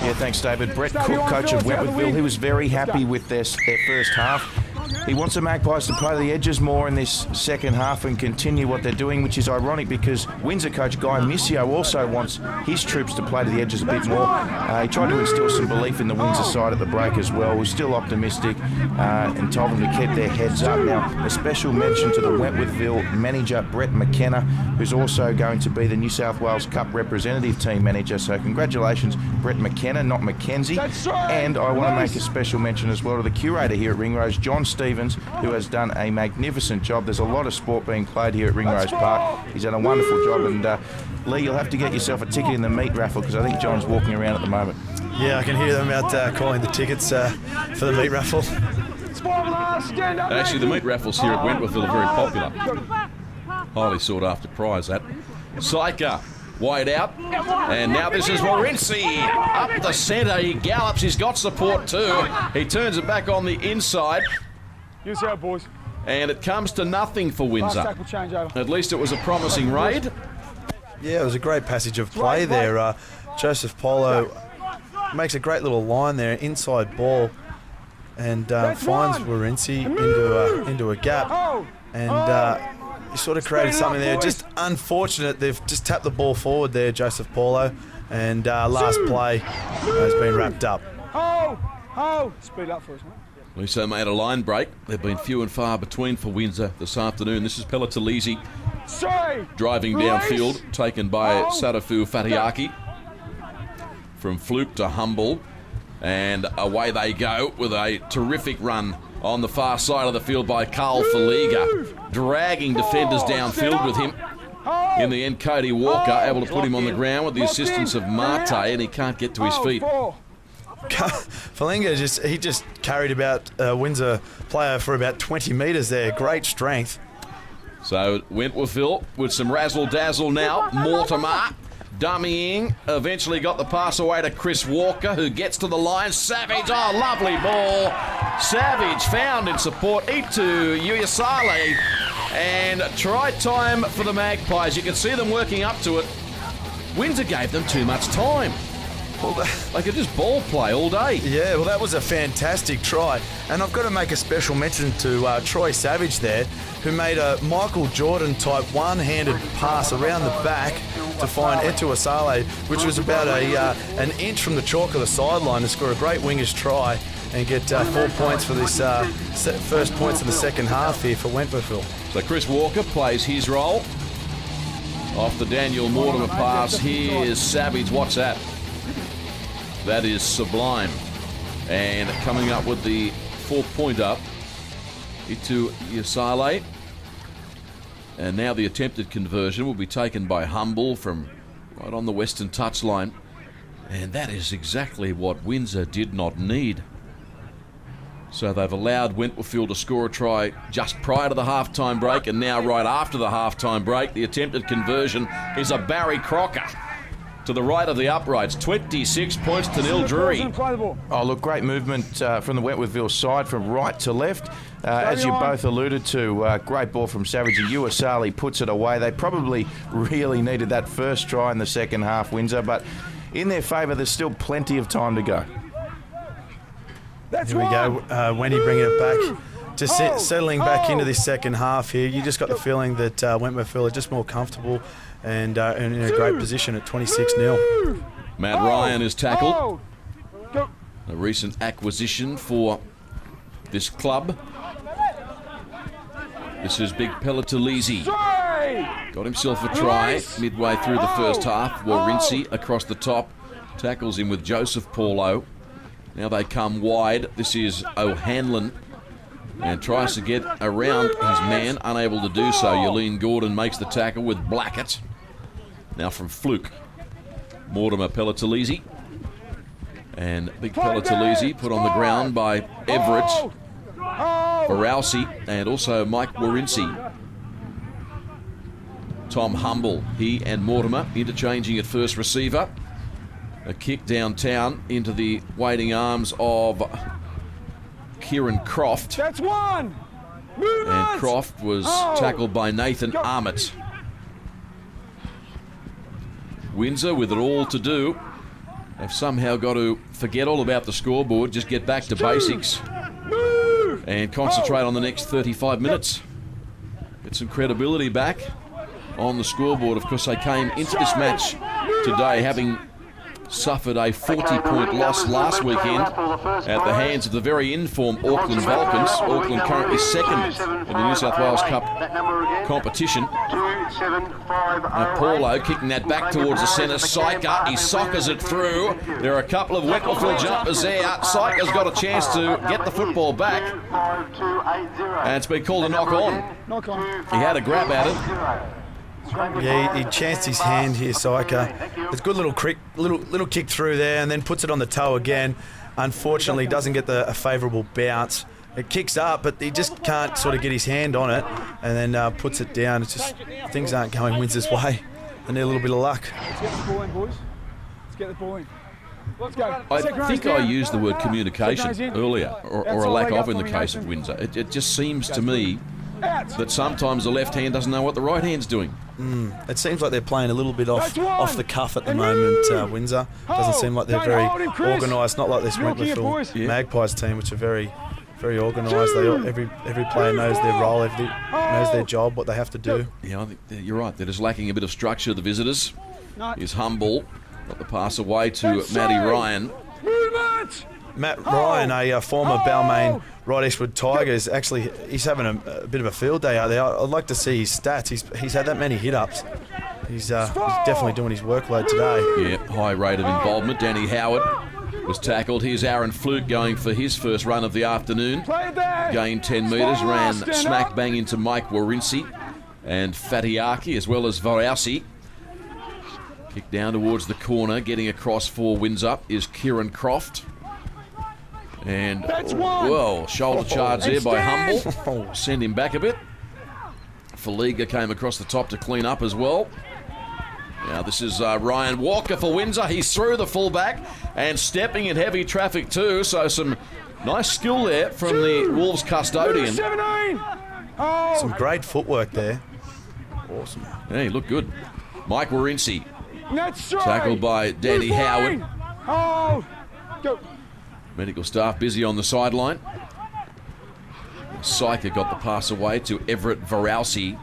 Yeah, thanks, David. Brett Cook, coach of Wentworthville, he was very happy with their first half. He wants the Magpies to play the edges more in this second half and continue what they're doing, which is ironic because Windsor coach Guy Missio also wants his troops to play to the edges a bit more. He tried to instill some belief in the Windsor side at the break as well. We're still optimistic and told them to keep their heads up. Now, a special mention to the Wentworthville manager, Brett McKenna, who's also going to be the New South Wales Cup representative team manager. So congratulations, Brett McKenna, not Mackenzie. And I want to make a special mention as well to the curator here at Ringrose, John Stevens, who has done a magnificent job. There's a lot of sport being played here at Ringrose Park. He's done a wonderful job, and Lee, you'll have to get yourself a ticket in the meat raffle because I think John's walking around at the moment. Yeah, I can hear them out calling the tickets for the meat raffle. Actually, the meat raffles here at Wentworthville are very popular. Highly sought after prize, that. Syker, wide out. And now this is Wenty. Up the centre, he gallops, he's got support too. He turns it back on the inside. Use out, boys. And it comes to nothing for Windsor. At least it was a promising raid. Yeah, it was a great passage of play there. Joseph Polo makes a great little line there, inside ball, and finds Wenty into a gap, and he sort of created something there. Just unfortunate, they've just tapped the ball forward there, Joseph Polo, and last play has been wrapped up. Speed up for us, mate. Liso made a line break. They've been few and far between for Windsor this afternoon. This is Pelletolisi driving downfield, taken by Sadafu Fatiaki. From Fluke to Humble, and away they go with a terrific run on the far side of the field by Carl Faliga, dragging defenders downfield with him. In the end, Cody Walker able to put him on the ground with the assistance of Marte, and he can't get to his feet. Falinga just carried about Windsor player for about 20 metres there. Great strength. So Wentworthville with some razzle-dazzle now. Mortimer dummying, eventually got the pass away to Chris Walker, who gets to the line. Savage, oh, lovely ball. Savage found in support. Itu Uyasale, and try time for the Magpies. You can see them working up to it. Windsor gave them too much time. Well, they could just ball play all day. Yeah, well, that was a fantastic try. And I've got to make a special mention to Troy Savage there, who made a Michael Jordan-type one-handed pass around the back to find Itu Asale, which was about an inch from the chalk of the sideline, to score a great winger's try and get 4 points for this first points of the second half here for Wentworthville. So Chris Walker plays his role. Off the Daniel Mortimer pass, here's Savage. What's that? That is sublime. And coming up with the 4-pointer, Itu Yasale. And now the attempted conversion will be taken by Humble from right on the western touchline. And that is exactly what Windsor did not need. So they've allowed Wentworthville to score a try just prior to the halftime break, and now right after the halftime break, the attempted conversion is a Barry Crocker to the right of the uprights. 26 points to 0 Drury. Oh, look, great movement from the Wentworthville side from right to left. As you both alluded to, great ball from Savage. Uasali puts it away. They probably really needed that first try in the second half, Windsor, but in their favour, there's still plenty of time to go. Here we go, Wenty bringing it back, just settling back into this second half here. You just got the feeling that Wentworthville are just more comfortable and in a great position at 26-0. Matt Ryan is tackled. A recent acquisition for this club. This is Big Pelletolisi. Got himself a try midway through the first half. Wenty across the top, tackles him with Joseph Paulo. Now they come wide. This is O'Hanlon, and tries to get around his man, unable to do so. Yolene Gordon makes the tackle with Blackett. Now from Fluke, Mortimer Pelletolisi, and Big Pelletolisi put on the ground by Everett, Barowski, and also Mike Wenty. Tom Humble, he and Mortimer interchanging at first receiver. A kick downtown into the waiting arms of Kieran Croft. That's one. And Croft was tackled by Nathan Armit. Windsor with it all to do. They've somehow got to forget all about the scoreboard, just get back to basics and concentrate on the next 35 minutes. Get some credibility back on the scoreboard. Of course, they came into this match today having suffered a 40-point loss last weekend at the hands of the very in-form Auckland Vulcans. Auckland currently second in the New South Wales Cup competition. Now Paulo kicking that back towards the centre. Syker, he soccers it through. There are a couple of Wentworthville jumpers there. Syker's got a chance to get the football back. And it's been called a knock on. Knock on. He had a grab at it. Yeah, he chanced his hand here, Syker. It's a good little kick through there and then puts it on the toe again. Unfortunately, doesn't get a favourable bounce. It kicks up, but he just can't sort of get his hand on it and then puts it down. It's just things aren't going Windsor's way. They need a little bit of luck. Let's get the ball in, boys. Let's get the ball in. Let's go. I think I used the word communication earlier, or a lack of in the case of Windsor. It just seems to me that sometimes the left hand doesn't know what the right hand's doing. It seems like they're playing a little bit off the cuff at the moment, Windsor. Doesn't seem like they're very organised, not like this Wentworthville Magpies team, which are very, very organised. Every player knows their role, knows their job, what they have to do. Yeah, I think you're right. They're just lacking a bit of structure, the visitors. Is Humble, got the pass away to Matty Ryan. Matt Ryan, a former Balmain Right Eastwood Tigers, actually he's having a bit of a field day out there. I'd like to see his stats. He's had that many hit-ups. He's definitely doing his workload today. Yeah, high rate of involvement. Danny Howard was tackled. Here's Aaron Fluke going for his first run of the afternoon. Gained 10 metres, ran smack bang into Mike Warinci and Fatiaki as well as Vorausi. Kick down towards the corner, getting across for Windsor is Kieran Croft. And, well, shoulder charge there by Humble. Send him back a bit. Faliga came across the top to clean up as well. Now this is Ryan Walker for Windsor. He's through the fullback and stepping in heavy traffic too. So some nice skill there from the Wolves custodian. Some great footwork there. Awesome. Yeah, he looked good. Mike Warinci. Tackled by Danny Howard. Go. Medical staff busy on the sideline. Syker got the pass away to Everett Vorausi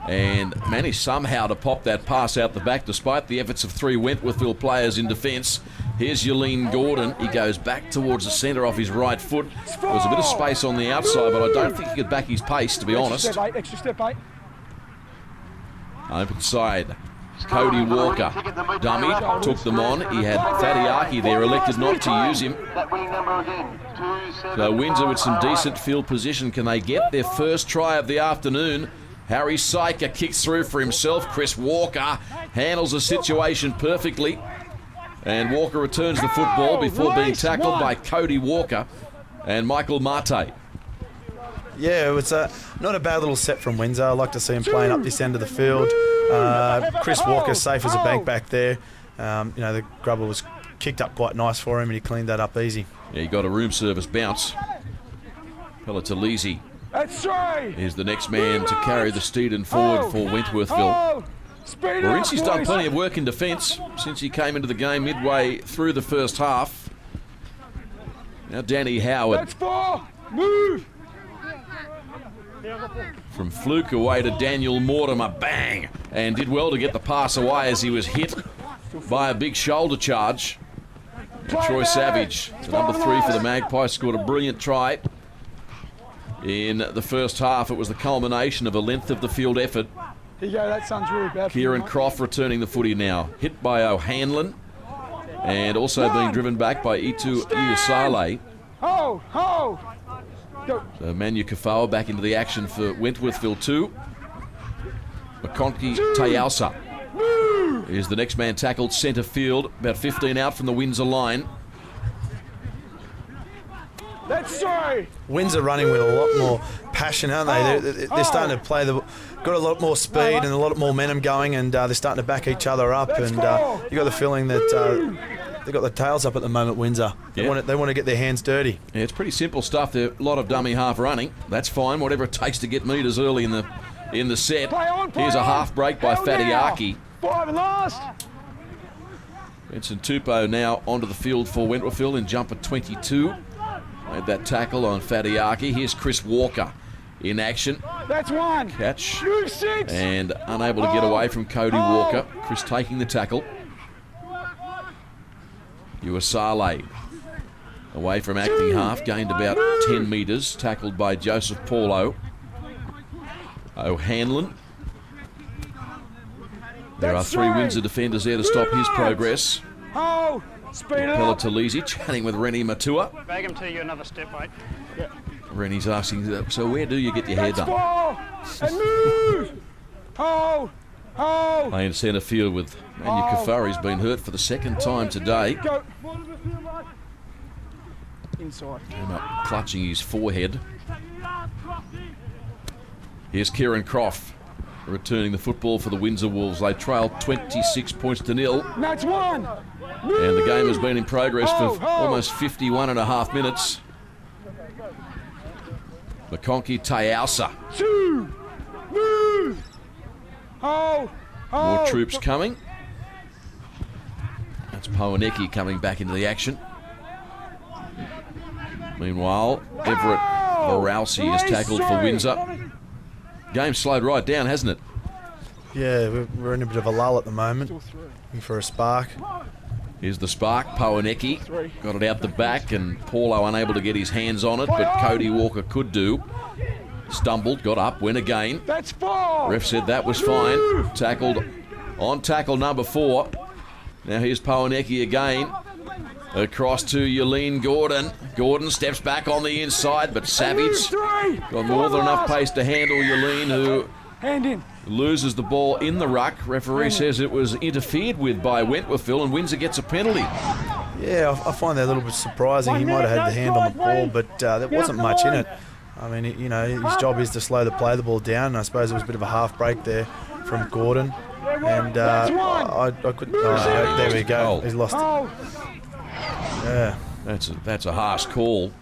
and managed somehow to pop that pass out the back despite the efforts of three Wentworthville players in defence. Here's Yolene Gordon. He goes back towards the centre off his right foot. There was a bit of space on the outside, but I don't think he could back his pace, to be honest. Extra step 8. Open side. Cody Walker, dummy, took them on. He had Fatiaki there, elected not to use him. So Windsor with some decent field position. Can they get their first try of the afternoon? Harry Syker kicks through for himself. Chris Walker handles the situation perfectly. And Walker returns the football before being tackled by Cody Walker and Michael Mate. Yeah, it was not a bad little set from Windsor. I like to see him playing up this end of the field. Chris Walker safe as a bank back there. The grubber was kicked up quite nice for him and he cleaned that up easy. Yeah, he got a room service bounce. Pelatalizi is the next man to carry the Steedon forward for Wentworthville. Warinci's done plenty of work in defence since he came into the game midway through the first half. Now Danny Howard. Move! From Fluke away to Daniel Mortimer, bang! And did well to get the pass away as he was hit by a big shoulder charge. And Troy Savage, the number 3 for the Magpies, scored a brilliant try. In the first half, it was the culmination of a length of the field effort. Here you go, that sounds really bad. Kieran Croft returning the footy now. Hit by O'Hanlon and also being driven back by Itu Iusale. So Manu Kafawa back into the action for Wentworthville 2. McConkey Tayausa is the next man tackled centre field, about 15 out from the Windsor line. Windsor running with a lot more passion, aren't they? They're starting to play got a lot more speed and a lot more momentum going, and they're starting to back each other up. And you got the feeling that they've got the tails up at the moment. Windsor. They want to get their hands dirty. Yeah, it's pretty simple stuff. There a lot of dummy half running. That's fine. Whatever it takes to get metres early in the set. Here's a half break by Fatiaki. Vincent Tupou now onto the field for Wentworthville in jumper 22. Made that tackle on Fadiaki. Here's Chris Walker in action. That's one. Catch. Move 6. And unable to get away from Cody Walker. Chris taking the tackle. Uasale away from acting half. Gained about 10 metres. Tackled by Joseph Paulo. O'Hanlon. There are 3 Windsor defenders there to stop his progress. Oh, speed it up. Pelatalizi chatting with Rennie Matua. Bag him to you another step, mate. Rennie's asking, so where do you get your hair That's done? 4. And move. Oh. Playing centre field with Manu Kafari's been hurt for the 2nd time today. Go. Inside. Came up clutching his forehead. Here's Kieran Croft returning the football for the Windsor Wolves. They trail 26 points to 0. That's 1. And the game has been in progress for almost 51 and a half minutes. McConkey Tayausa. 2. Move. More troops coming. That's Powanecki coming back into the action. Meanwhile, Everett Varalsi is tackled for Windsor. Game slowed right down, hasn't it? Yeah, we're in a bit of a lull at the moment. Looking for a spark. Here's the spark. Powanecki got it out the back, and Paulo unable to get his hands on it, but Cody Walker could do. Stumbled, got up, went again. That's 4. Ref said that was fine. Tackled on tackle number 4. Now here's Powanecki again. Across to Yolene Gordon. Gordon steps back on the inside, but Savage got more than enough pace to handle Yolene, who Hand in. loses the ball in the ruck. Referee says it was interfered with by Wentworthville, and Windsor gets a penalty. Yeah, I find that a little bit surprising. He might have had the hand on the ball, but there wasn't much in it. I mean, you know, his job is to slow the ball down, and I suppose it was a bit of a half break there from Gordon. And I couldn't. There we go. He's lost it. Yeah. That's a harsh call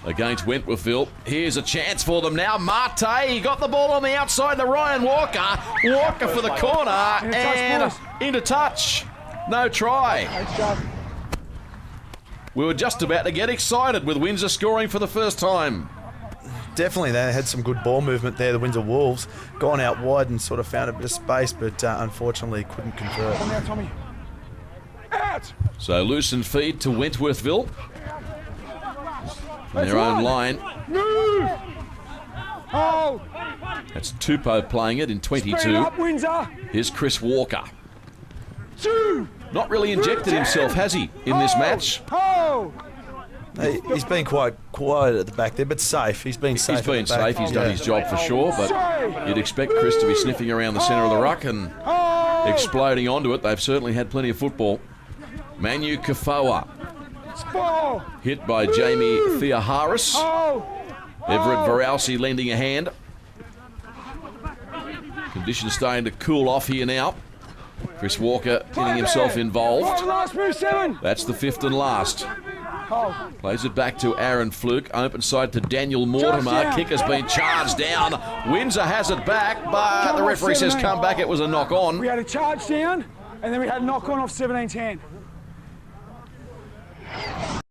against Wentworthville. Here's a chance for them now. Mate got the ball on the outside to Ryan Walker. Walker for the corner and into touch. No try. We were just about to get excited with Windsor scoring for the first time. Definitely, they had some good ball movement there, the Windsor Wolves. Gone out wide and sort of found a bit of space, but unfortunately couldn't convert. Come now, Tommy. Out. So loosen feed to Wentworthville. From their own line. Move. Oh. That's Tupou playing it in 22. Speed up, Windsor. Here's Chris Walker. 2. Not really injected himself, has he, in this match? Oh. He's been quite quiet at the back there, but safe. He's been safe. He's been at the back. safe. He's done his job for sure, but you'd expect Chris to be sniffing around the centre of the ruck and exploding onto it. They've certainly had plenty of football. Manu Kafoa hit by Jamie Theoharis. Everett Varalsi lending a hand. Conditions starting to cool off here now. Chris Walker getting himself involved. That's the 5th and last. Plays it back to Aaron Fluke. Open side to Daniel Mortimer. Kick has been charged down. Windsor has it back, but the referee says come back. It was a knock on. We had a charge down, and then we had a knock on off 17-10.